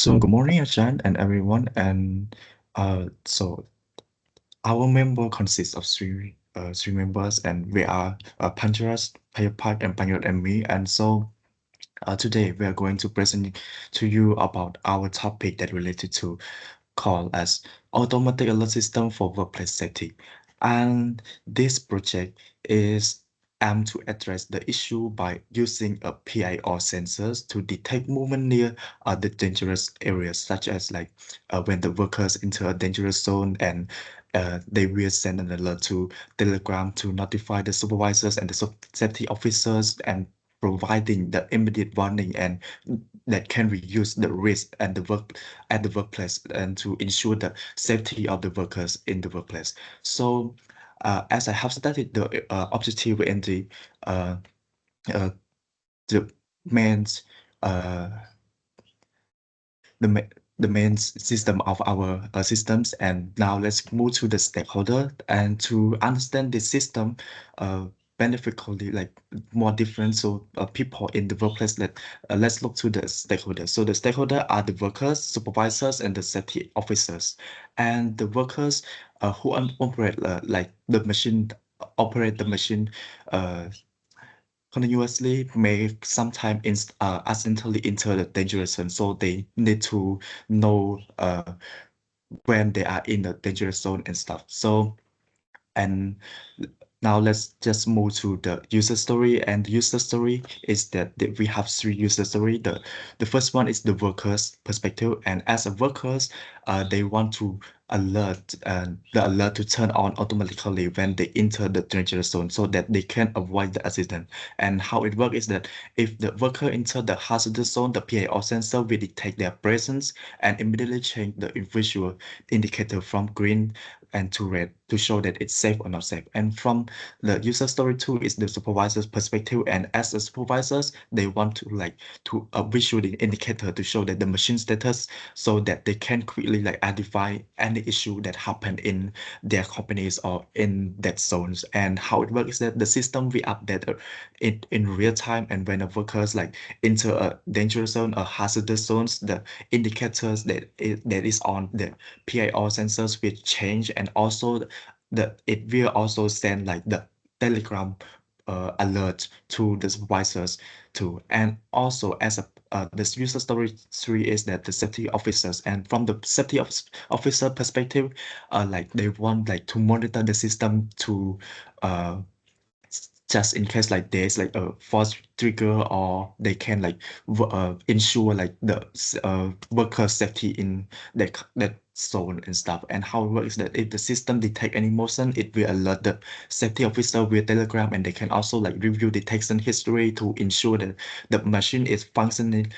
So good morning, Ajahn and everyone. So our member consists of three members, and we are Pancharas, Payapat, and Panyot and me. And so today we are going to present to you about our topic that related to called as automatic alert system for workplace safety. And this project is aimed to address the issue by using a PIR sensors to detect movement near the dangerous areas, such as like when the workers enter a dangerous zone, and they will send an alert to Telegram to notify the supervisors and the safety officers, and providing the immediate warning and that can reduce the risk and the work at the workplace and to ensure the safety of the workers in the workplace. So, as I have studied the objective and uh, uh, the main uh, the ma the main system of our systems, and now let's move to the stakeholder and to understand the system beneficially, like more different. So people in the workplace, let's look to the stakeholders. So the stakeholder are the workers, supervisors, and the safety officers. And the workers who operate like the machine, operate the machine uh, continuously may sometimes accidentally enter the dangerous zone. So they need to know when they are in the dangerous zone and stuff. So, and now let's just move to the user story. And the user story is that we have three user story. The first one is the workers perspective, and as a workers, they want to alert the alert to turn on automatically when they enter the danger zone so that they can avoid the accident. And how it works is that if the worker enter the hazardous zone, the PIR sensor will detect their presence and immediately change the visual indicator from green and to red to show that it's safe or not safe. And from the user story two is the supervisor's perspective, and as the supervisors, they want to like to a visual indicator to show that the machine status so that they can quickly like identify any issue that happened in their companies or in that zones. And how it works is that the system we update it in real time, and when the workers like enter a dangerous zone or hazardous zones, the indicators that is on the PIR sensors will change, and also it will also send like the Telegram alert to the supervisors too. And also as a this user story three is that the safety officers, and from the safety officer perspective, like they want like to monitor the system to uh just in case like there's like a false trigger, or they can like ensure like the worker safety in that zone and stuff. And how it works is that if the system detect any motion, it will alert the safety officer via Telegram, and they can also like review detection history to ensure that the machine is functioning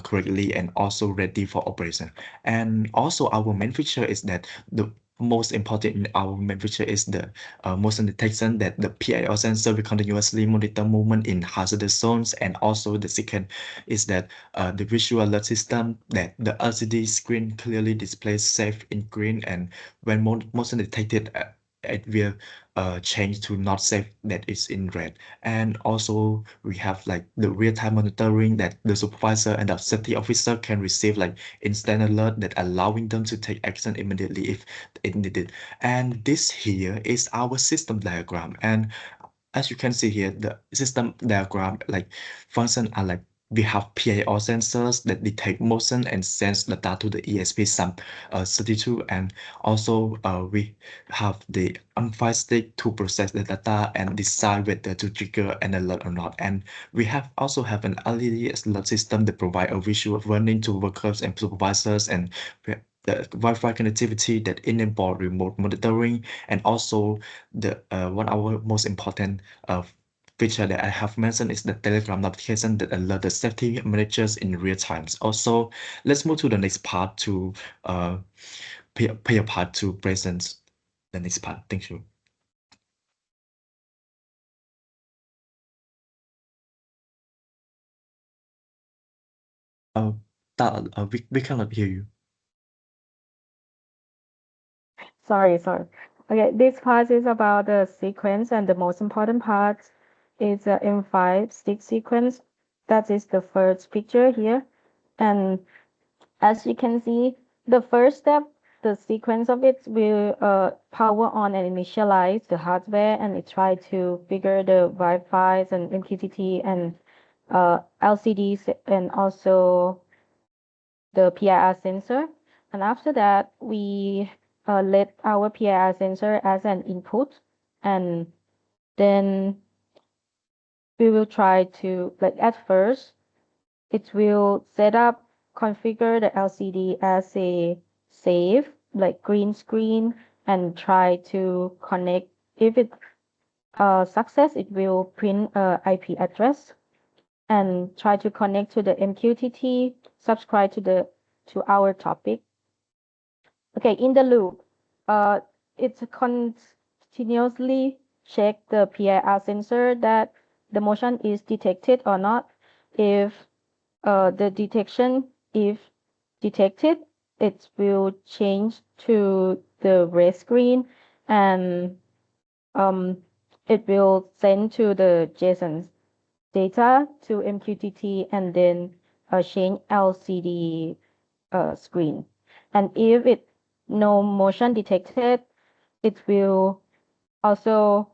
correctly and also ready for operation. And also our main feature is that the most important in our main feature is the motion detection, that the PIR sensor will continuously monitor movement in hazardous zones. And also the second is that the visual alert system, that the LCD screen clearly displays safe in green, and when motion detected, it will change to not safe, that is in red. And also we have like the real-time monitoring, that the supervisor and the safety officer can receive like instant alert that allowing them to take action immediately if it needed. And this here is our system diagram. And as you can see here, the system diagram like function are like we have PIR sensors that detect motion and sends data to the ESP32, and also we have the on-file stick to process the data and decide whether to trigger an alert or not. And we have also have an LED alert system that provide a visual warning to workers and supervisors, and the Wi-Fi connectivity that enable remote monitoring. And also the one of our most important feature that I have mentioned is the Telegram notification that alert the safety managers in real times. Also, let's move to the next part to pay a part to present the next part. Thank you. Uh, we cannot hear you. Sorry. Okay, this part is about the sequence, and the most important part is the M5 stick sequence. That is the first picture here. And As you can see, the first step, the sequence of it will power on and initialize the hardware, and it try to figure the Wi-Fi and MQTT and LCDs and also the PIR sensor. And after that, we let our PIR sensor as an input, and then we will try to, like at first, it will set up, configure the LCD as a safe, like green screen, and try to connect. If it success, it will print a IP address and try to connect to the MQTT, subscribe to our topic. Okay, in the loop, uh, it's continuously check the PIR sensor that the motion is detected or not. If the detection, if detected, it will change to the red screen, and um, it will send to the JSON data to MQTT, and then change LCD screen. And if it no motion detected, it will also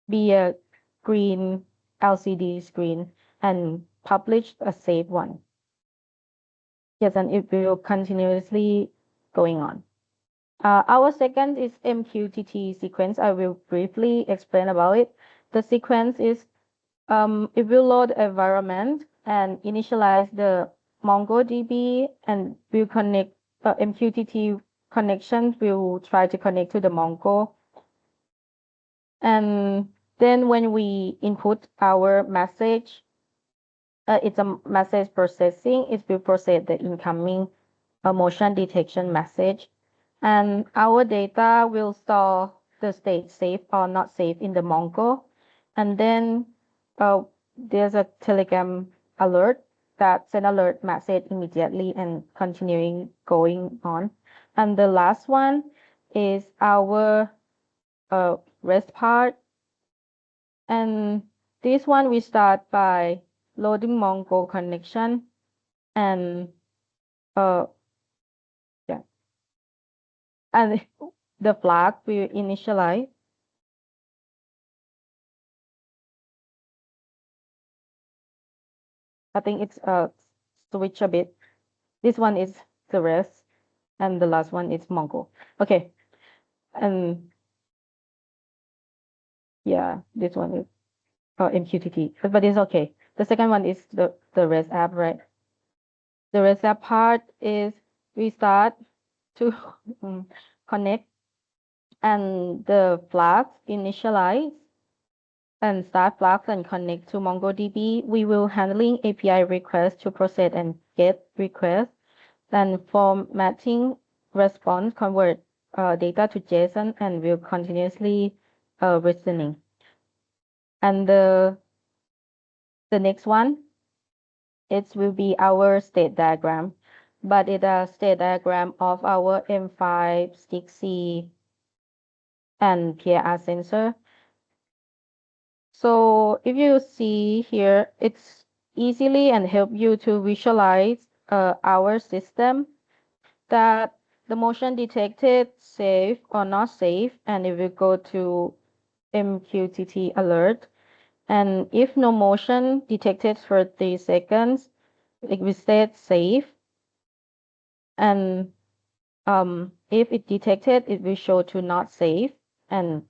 be a green LCD screen and publish a safe one. Yes, and it will continuously going on. Our second is MQTT sequence. I will briefly explain about it. The sequence is it will load environment and initialize the MongoDB, and will connect MQTT connections will try to connect to the Mongo. And then when we input our message, it's a message processing. It will process the incoming motion detection message. And our data will store the state safe or not safe in the Mongo. And then there's a Telegram alert that send alert message immediately and continuing going on. And the last one is our REST part. And this one we start by loading Mongo connection, and uh yeah, and the flag will initialize. I think it's switch a bit. This one is the REST, and the last one is Mongo. Okay, and yeah, this one is MQTT, but it's okay. The second one is the REST app, right? The REST app part is we start to connect, and the flags initialize and start flags and connect to MongoDB. We will handling API requests to process and get requests, and formatting response convert data to JSON, and will continuously listening. And the next one, it will be our state diagram, but it's a state diagram of our M5 stick-C and PIR sensor. So if you see here, it's easily and help you to visualize our system, that the motion detected safe or not safe, and it will go to MQTT alert. And if no motion detected for 3 seconds, it will stay safe. And if it detected, it will show to not safe, and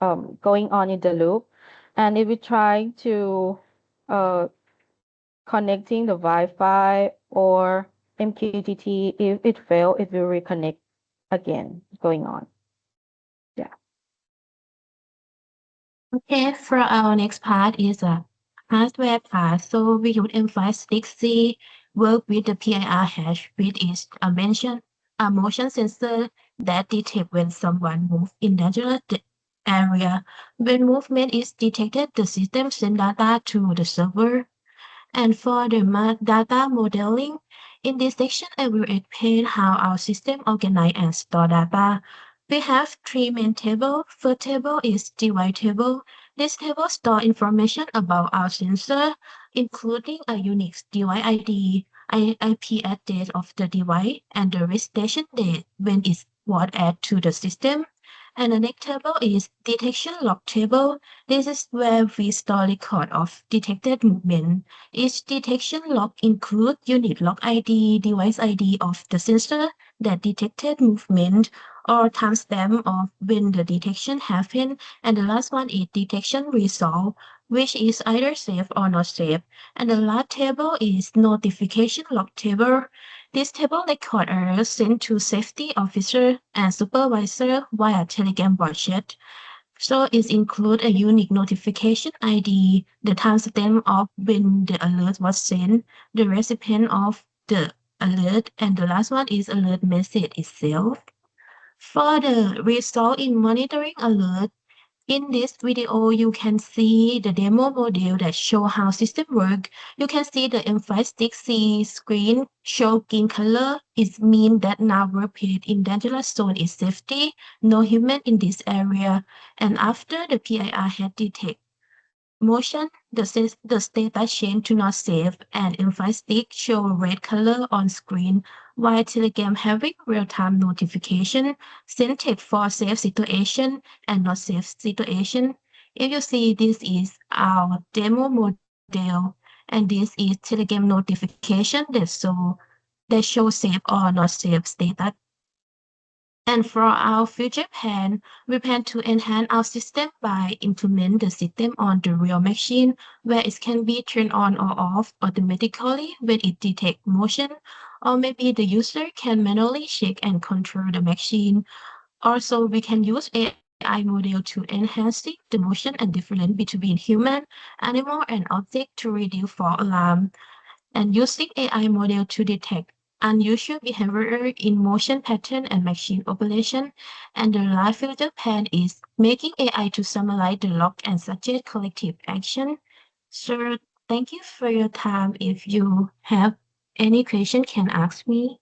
going on in the loop. And if we try to uh, connecting the Wi-Fi or MQTT, if it fail, it will reconnect again, going on. Yeah. Okay, for our next part is a hardware part. So we use M5 work with the PIR hash, which is a motion sensor that detects when someone moves in dangerous area. When movement is detected, the system sends data to the server. And for the data modeling, in this section, I will explain how our system organize and store data. We have three main tables. First table is device table. This table stores information about our sensor, including a unique device ID, IP address of the device and the registration date when it was added to the system. And the next table is detection log table. This is where we store record of detected movement. Each detection log includes unit log ID, device ID of the sensor that detected movement, or timestamp of when the detection happened. And the last one is detection result, which is either safe or not safe. And the last table is notification log table. This table records errors sent to safety officer and supervisor via Telegram bot chat. So it includes a unique notification ID, the timestamp of when the alert was sent, the recipient of the alert, and the last one is alert message itself. For the result in monitoring alert, in this video, you can see the demo model that show how system work. You can see the emphatic C screen show green color. It means that now workplace in dangerous zone is safety, no human in this area. And after the PIR had detect motion, the status change to not safe and emphatic show red color on screen, while Telegram having real-time notification sent it for safe situation and not safe situation. If you see, this is our demo model, and this is Telegram notification that show safe or not safe status. And for our future plan, we plan to enhance our system by implement the system on the real machine where it can be turned on or off automatically when it detects motion, or maybe the user can manually check and control the machine. Also, we can use AI model to enhance the motion and difference between human, animal, and object to reduce false alarm, and using AI model to detect unusual behavior in motion pattern and machine operation. And the last future plan is making AI to summarize the log and suggest collective action. So thank you for your time. If you have any question, can ask me.